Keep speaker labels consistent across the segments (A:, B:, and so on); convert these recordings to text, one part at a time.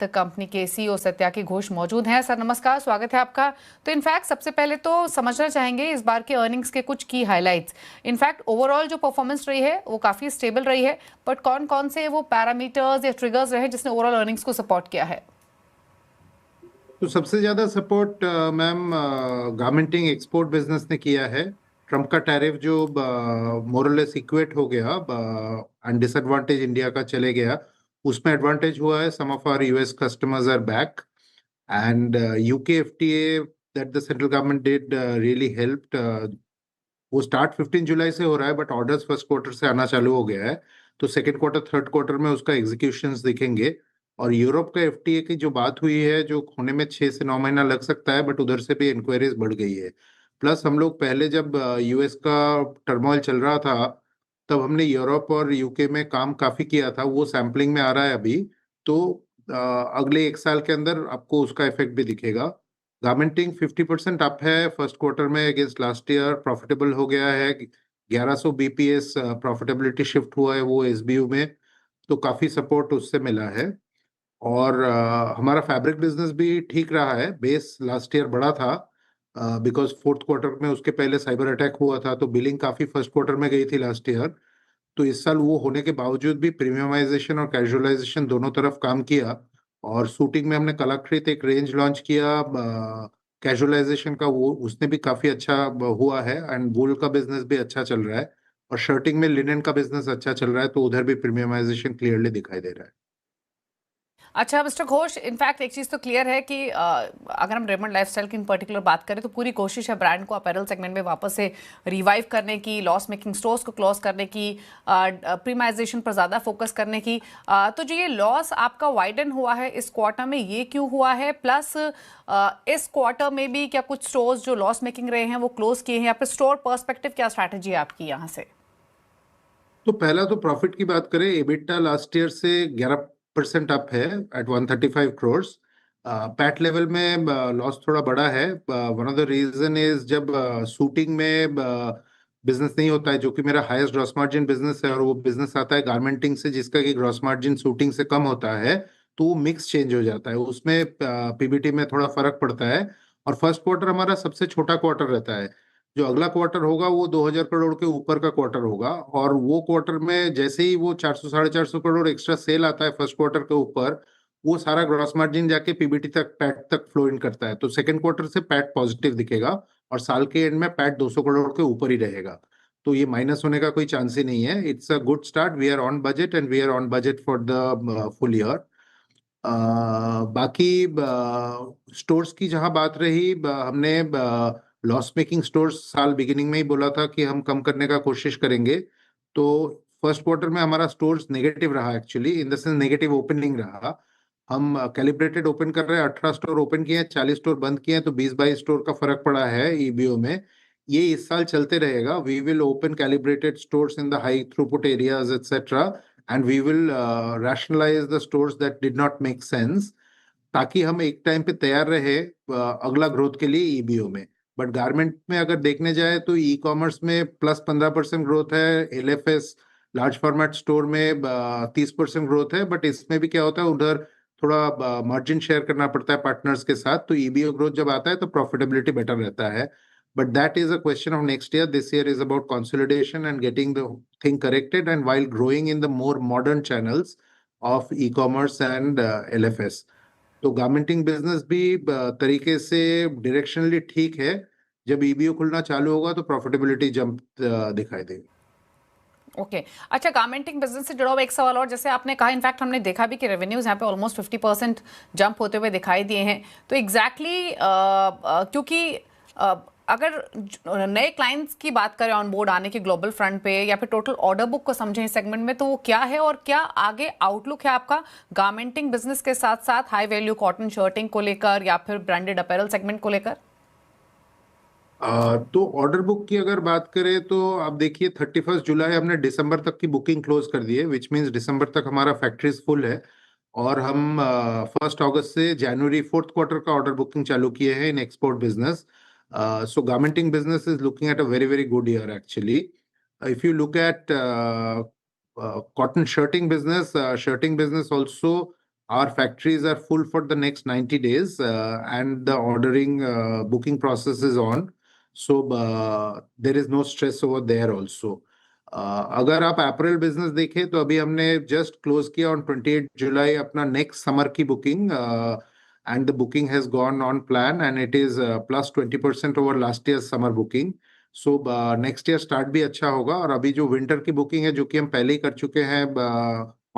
A: Company के CEO सत्याकी Ghosh मौजूद हैं। सर नमस्कार, स्वागत है आपका। तो इनफैक्ट सबसे पहले तो समझना चाहेंगे इस बार के अर्निंग्स के कुछ की हाइलाइट्स। इनफैक्ट ओवरऑल जो परफॉर्मेंस रही है वो काफी स्टेबल रही है, बट कौन कौन से वो पैरामीटर्स या ट्रिगर्स रहे जिसने ओवरऑल अर्निंग्स को सपोर्ट किया है?
B: तो सबसे ज्यादा support ma'am garmenting export business ने किया है। ट्रम्प का टैरिफ जो मोरलेस इक्वेट हो गया एंड डिसएडवांटेज इंडिया का चले गया, उसमें एडवांटेज हुआ है। Some of our US customers are back and UK FTA that the central government did really helped. वो स्टार्ट 15 जुलाई से हो रहा है, बट ऑर्डर्स फर्स्ट क्वार्टर से आना चालू हो गया है। तो सेकेंड क्वार्टर थर्ड क्वार्टर में उसका एग्जीक्यूशंस दिखेंगे। और यूरोप का एफटीए की जो बात हुई है, जो होने में 6 से 9 महीना लग सकता है, बट उधर से भी इंक्वायरीज बढ़ गई है। प्लस हम लोग पहले जब यूएस का टर्मोइल चल रहा था, तब हमने यूरोप और यूके में काम काफी किया था। वो सैम्पलिंग में आ रहा है अभी। तो अगले 1 साल के अंदर आपको उसका इफेक्ट भी दिखेगा। गारमेंटिंग 50% अप है फर्स्ट क्वार्टर में अगेंस्ट लास्ट ईयर। प्रॉफिटेबल हो गया है। 1100 बीपीएस प्रॉफिटेबिलिटी शिफ्ट हुआ है वो एसबीयू में। तो काफी सपोर्ट उससे मिला है। और हमारा फैब्रिक बिजनेस भी ठीक रहा है। बेस लास्ट ईयर बड़ा था बिकॉज फोर्थ क्वार्टर में उसके पहले साइबर अटैक हुआ था, तो बिलिंग काफी फर्स्ट क्वार्टर में गई थी लास्ट ईयर। तो इस साल वो होने के बावजूद भी प्रीमियमाइजेशन और कैजुअलाइजेशन दोनों तरफ काम किया। और शूटिंग में हमने कलाकृत एक रेंज लॉन्च किया कैजुअलाइजेशन का, वो उसने भी काफी अच्छा हुआ है। एंड वूल का बिजनेस भी अच्छा चल रहा है। और शर्टिंग में लिनेन का बिजनेस अच्छा चल रहा है, तो उधर भी प्रीमियमाइजेशन क्लियरली दिखाई दे रहा है।
A: अच्छा मिस्टर घोष, इनफैक्ट एक चीज़ तो क्लियर है कि अगर हम रेमंड लाइफस्टाइल की इन पर्टिकुलर बात करें तो पूरी कोशिश है ब्रांड को अपैरल सेगमेंट में वापस से रिवाइव करने की, लॉस मेकिंग स्टोर्स को क्लोज करने की, प्रीमाइजेशन पर ज़्यादा फोकस करने की। तो जो ये लॉस आपका वाइडन हुआ है इस क्वार्टर में, ये क्यों हुआ है? प्लस इस क्वार्टर में भी क्या कुछ स्टोर्स जो लॉस मेकिंग रहे हैं वो क्लोज किए हैं, या फिर स्टोर पर्सपेक्टिव क्या स्ट्रैटेजी है आपकी यहाँ से?
B: तो पहला तो प्रॉफिट की बात करें, एबिटा लास्ट ईयर से 11% अप है एट 135 crores। पैट लेवल में लॉस थोड़ा बड़ा है। One of the reason is जब सूटिंग में बिजनेस नहीं होता है, जो कि मेरा हाईएस्ट ग्रॉस मार्जिन बिजनेस है, और वो बिजनेस आता है गारमेंटिंग से जिसका कि ग्रॉस मार्जिन सूटिंग से कम होता है, तो वो मिक्स चेंज हो जाता है, उसमें पीबीटी में थोड़ा फर्क पड़ता है। और फर्स्ट क्वार्टर हमारा सबसे छोटा क्वार्टर रहता है। जो अगला क्वार्टर होगा वो 2000 करोड़ के ऊपर का क्वार्टर होगा। और वो क्वार्टर में जैसे ही वो 400 450 करोड़ एक्स्ट्रा सेल आता है फर्स्ट क्वार्टर के ऊपर, वो सारा ग्रॉस मार्जिन जाके पीबीटी तक, पैट तक फ्लो इन करता है। तो सेकंड क्वार्टर से पैट पॉजिटिव दिखेगा, और साल के एंड में पैट 200 करोड़ के ऊपर ही रहेगा। तो ये माइनस होने का कोई चांस ही नहीं है। It's a good start. We are on budget and we are on budget for the full year. बाकी स्टोर्स की जहां बात रही, हमने लॉस मेकिंग स्टोर्स साल बिगिनिंग में ही बोला था कि हम कम करने का कोशिश करेंगे। तो फर्स्ट क्वार्टर में हमारा स्टोर्स नेगेटिव रहा, actually in the sense negative opening रहा। हम कैलिब्रेटेड ओपन कर रहे हैं। 18 स्टोर ओपन किए हैं, 40 स्टोर बंद किए हैं, तो 20-22 स्टोर का फर्क पड़ा है ईबीओ में। ये इस साल चलते रहेगा। We will open calibrated stores in the high throughput areas etcetera, and we will rationalize the stores that did not make sense, ताकि हम एक टाइम पे तैयार रहे अगला ग्रोथ के लिए ईबीओ में। बट गारमेंट में अगर देखने जाए तो ई कॉमर्स में +15% ग्रोथ है। एलएफएस लार्ज फॉर्मेट स्टोर में 30% ग्रोथ है। बट इसमें भी क्या होता है, उधर थोड़ा मार्जिन शेयर करना पड़ता है पार्टनर्स के साथ। तो ईबीओ ग्रोथ जब आता है तो प्रॉफिटेबिलिटी बेटर रहता है। But that is a question of next year. This year is about consolidation and getting the thing corrected, and while growing in the more modern channels of e-commerce and LFS. तो garmenting business भी तरीके से directionally ठीक है। जब EBO खुलना चालू होगा तो प्रॉफिटेबिलिटी जंप दिखाई देगी।
A: ओके अच्छा, गारमेंटिंग बिजनेस से जुड़ा हुआ एक सवाल और, जैसे आपने कहा इनफैक्ट हमने देखा भी कि रेवेन्यूज यहाँ पे ऑलमोस्ट 50% जंप होते हुए दिखाई दिए हैं। तो एग्जैक्टली क्योंकि अगर नए क्लाइंट्स की बात करें ऑन बोर्ड आने की ग्लोबल फ्रंट पे, या फिर टोटल ऑर्डर बुक को समझें इस सेगमेंट में, तो वो क्या है और क्या आगे आउटलुक है आपका गारमेंटिंग बिजनेस के साथ साथ हाई वैल्यू कॉटन शर्टिंग को लेकर या फिर ब्रांडेड अपैरल सेगमेंट को लेकर?
B: तो ऑर्डर बुक की अगर बात करें तो आप देखिए 31 जुलाई हमने दिसंबर तक की बुकिंग क्लोज कर दी है, विच मीन्स दिसंबर तक हमारा फैक्ट्रीज फुल है। और हम 1 अगस्त से जनवरी फोर्थ क्वार्टर का ऑर्डर बुकिंग चालू किए हैं in export business. So garmenting business is looking at a very, very good year actually. If you look at cotton shirting business also our factories are full for the next 90 days, and the ordering booking process is on. So there is no stress over there also. अगर आप अप्रैल business देखें तो अभी हमने just close किया on 28 जुलाई अपना next summer की booking, and the booking has gone on plan and it is +20% over last year summer booking. So next year start भी अच्छा होगा. और अभी जो विंटर की बुकिंग है जो कि हम पहले ही कर चुके हैं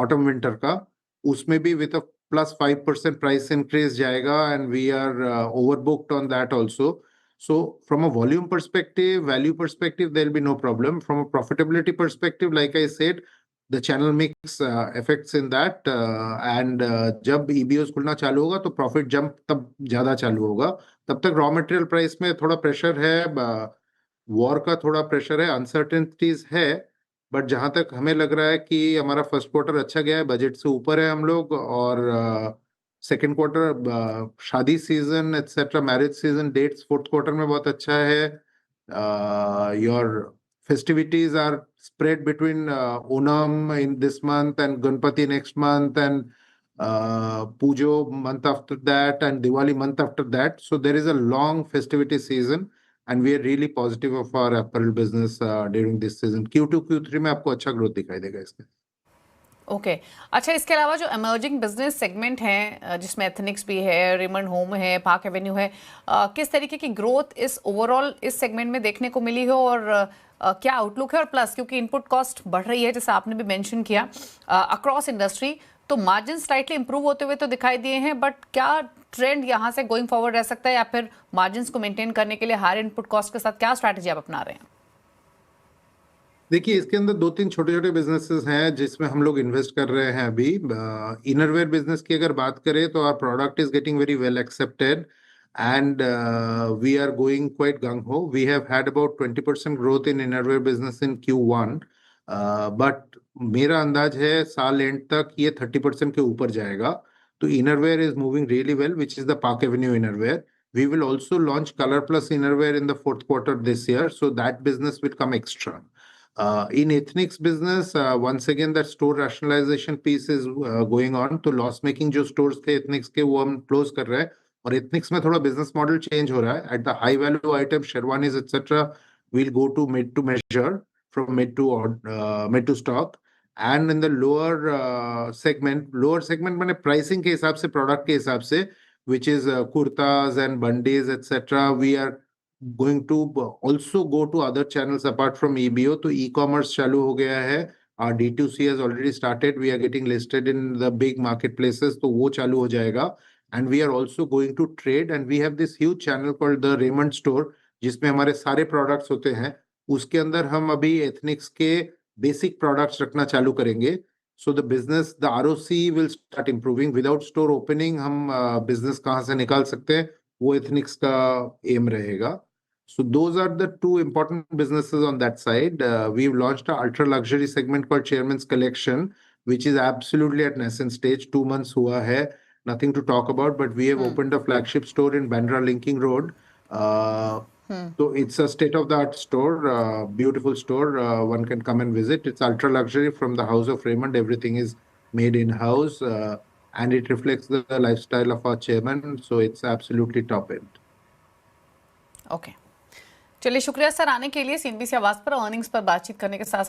B: ऑटम विंटर का, उसमें भी विद अ +5% प्राइस इंक्रीज जाएगा, and we are overbooked on that also. So from a volume perspective, value perspective, there'll be no problem. From a profitability perspective, like I said, the channel mix affects in that, and जब EBOs खुलना चालू होगा तो profit jump तब ज्यादा चालू होगा. तब तक raw material price में थोड़ा pressure है, war का थोड़ा pressure है, uncertainties है. बट जहां तक हमें लग रहा है कि हमारा फर्स्ट क्वार्टर अच्छा गया है, बजट से ऊपर है हम लोग. और सेकेंड क्वार्टर शादी season etcetera marriage season dates fourth quarter में बहुत अच्छा है. Your festivities are spread between Onam in this month and Ganpati next month and Pujo month after that and Diwali month after that. So there is a long festivity season and we are really positive of our apparel business during this season. Q2, Q3 में आपको अच्छा growth दिखाई देगा इसमें.
A: Okay अच्छा, इसके अलावा जो इमर्जिंग बिजनेस सेगमेंट हैं जिसमें एथनिक्स भी है, रेमंड होम है, पार्क एवेन्यू है, किस तरीके की ग्रोथ इस ओवरऑल इस सेगमेंट में देखने को मिली हो और क्या आउटलुक है? और प्लस क्योंकि इनपुट कॉस्ट बढ़ रही है जैसे आपने भी मेंशन किया अक्रॉस इंडस्ट्री, तो मार्जिन स्लाइटली इंप्रूव होते हुए तो दिखाई दिए हैं, बट क्या ट्रेंड यहाँ से गोइंग फॉरवर्ड रह सकता है या फिर मार्जिन को मेंटेन करने के लिए हायर इनपुट कॉस्ट के साथ क्या स्ट्रैटेजी आप अपना रहे हैं?
B: देखिए, इसके अंदर 2-3 छोटे छोटे बिजनेसेस हैं जिसमें हम लोग इन्वेस्ट कर रहे हैं अभी. इनरवेयर बिजनेस की अगर बात करें तो our product is getting very well accepted and we are going quite gung ho. We have had about 20% growth in innerwear business in Q1, but मेरा अंदाज है साल एंड तक ये 30% के ऊपर जाएगा. तो innerwear is moving really well, which is the Park Avenue innerwear. We will also launch Color Plus innerwear in the fourth quarter this year, so that business will come extra. In ethnics business, once again that store rationalization piece is going on. तो loss making जो stores थे ethnics के वो हम close कर रहे हैं. और एथनिक्स में थोड़ा बिजनेस मॉडल चेंज हो रहा है. At the high value item sherwanis etcetera will go to made to measure from made to stock. And in the lower segment मैंने प्राइसिंग के हिसाब से, प्रोडक्ट के हिसाब से, which is kurtas and bandis etcetera, we are going to also go to other channels apart from EBO. तो e commerce चालू हो गया है. Our D2C has already started. We are getting listed in the big marketplaces. तो वो चालू हो जाएगा. And we are also going to trade, and we have this huge channel called the Raymond Store, जिसमें हमारे सारे products होते हैं. उसके अंदर हम अभी ethnics के basic products रखना चालू करेंगे. So the business, the ROC will start improving. Without store opening, हम business कहाँ से निकाल सकते हैं, वो ethnics का aim रहेगा. So those are the two important businesses on that side. We've launched an ultra luxury segment called Chairman's Collection, which is absolutely at nascent stage. 2 months हुआ है. Nothing to talk about, but we have opened a flagship store in Bandra Linking Road. So it's a state-of-the-art store, beautiful store. One can come and visit. It's ultra luxury from the House of Raymond. Everything is made in-house, and it reflects the lifestyle of our chairman. So it's absolutely top end.
A: Okay चलिए, शुक्रिया sir आने के लिए CNBC आवाज पर earnings पर बातचीत करने के साथ